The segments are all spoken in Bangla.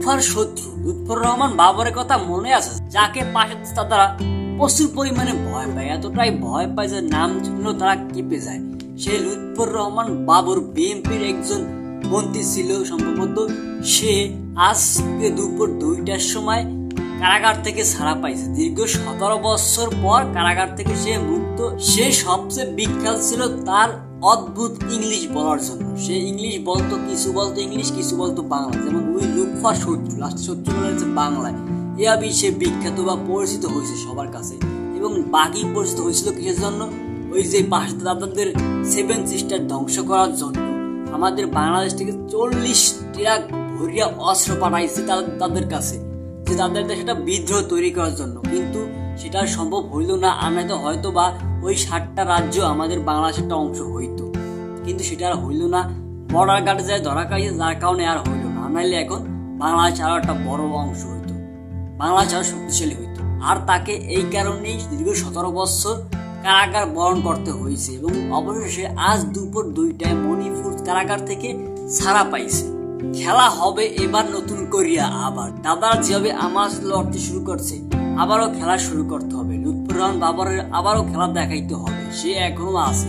লুৎফার শত্রু লুৎফর রহমান বাবরের কথা মনে আছে, যাকে পাশে তারা প্রচুর পরিমাণে ভয় পায়, এতটাই ভয় পায় যে নাম শুনলেও তারা কেঁপে যায়। সেই লুৎফর রহমান বাবর বিএনপির একজন মন্ত্রী ছিল সম্ভবত। সে আজকে দুপুর 2টার সময় কারাগার থেকে ছাড়া পাইছে। দীর্ঘ 17 বছর পর কারাগার থেকে সে মুক্ত। সে সবচেয়ে বিখ্যাত ছিল তার অদ্ভুত ইংলিশ বলার জন্য। সে ইংলিশ বলতো, কিছু বলতো ইংলিশ, কিছু বলতো বাংলা। যেমন ওই লুৎফা শত্রু, লাস্ট শত্রু বলেছে বাংলায়। এভাবেই সে বিখ্যাত বা পরিচিত হয়েছে সবার কাছে। এবং বাকি পরিচিত হয়েছিল কিসের জন্য? ওই যে তাদের 7 সিস্টার ধ্বংস করার জন্য। আমাদের বাংলাদেশ থেকে 40 ট্রাক ভরিয়া অস্ত্র পাঠাইছে তাদের কাছে, যে তাদের দেশে বিদ্রোহ তৈরি করার জন্য। কিন্তু সেটা সম্ভব হইল না। আর নয়তো হয়তো বা ওই 7টা রাজ্য আমাদের বাংলাদেশের একটা অংশ হইতো, কিন্তু সেটা আর হইল না। বর্ডার গার্ডে যায় ধরা খাইছে, যার কারণে আর হইল না। নাইলে এখন বাংলাদেশ আরো একটা বড় অংশ হইতো, বাংলাদেশ আরো শক্তিশালী হইতো। আর তাকে এই কারণেই দীর্ঘ 17 বছর কারাগার বরণ করতে হয়েছে। এবং অবশেষে আজ দুপুর 2টায় মণিপুর কারাগার থেকে ছাড়া পাইছে। খেলা হবে এবার নতুন করিয়া আবার। দাদারা যেভাবে আমার লড়তে শুরু করছে, আবারও খেলা শুরু করতে হবে। লুৎফর রহমান বাবরের আবারও খেলা দেখাইতে হবে। সে এখনো আছে,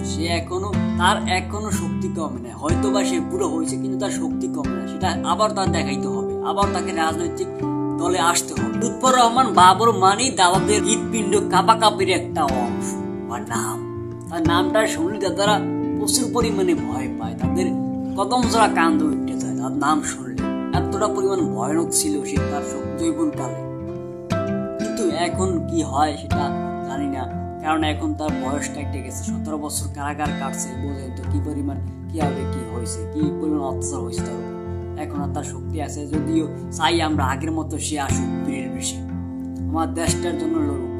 তার এখনো শক্তি কমে না। হয়তো বা সে বুড়ো হয়েছে, কিন্তু তার শক্তি কমে না। সেটা আবার তার দেখাইতে হবে, আবার তাকে রাজনৈতিক দলে আসতে হবে। লুৎফর রহমান বাবর মানেই দাদাদের হৃৎপিণ্ড কাঁপাকাঁপির একটা অংশ বা নাম। তার নামটা শুনলে দাদারা প্রচুর পরিমাণে ভয় পায়, তাদের কদম জোড়া কান্দ উঠে যায় তার নাম শুনলে। এতটা পরিমাণ ভয়ানক ছিল সে তার যৌবন কালে। কিন্তু এখন কি হয় সেটা জানি না, কারণ এখন তার বয়সটা কেটে গেছে। 17 বছর কারাগার কাটছে, বোঝেন তো কি পরিমাণ কি হবে, কি হয়েছে, কি পরিমাণ অত্যাচার হয়েছে তার উপর। এখন আর তার শক্তি আছে, যদিও চাই আমরা আগের মতো সে আসুক বীরের বেশি, আমার দেশটার জন্য লড়ুক।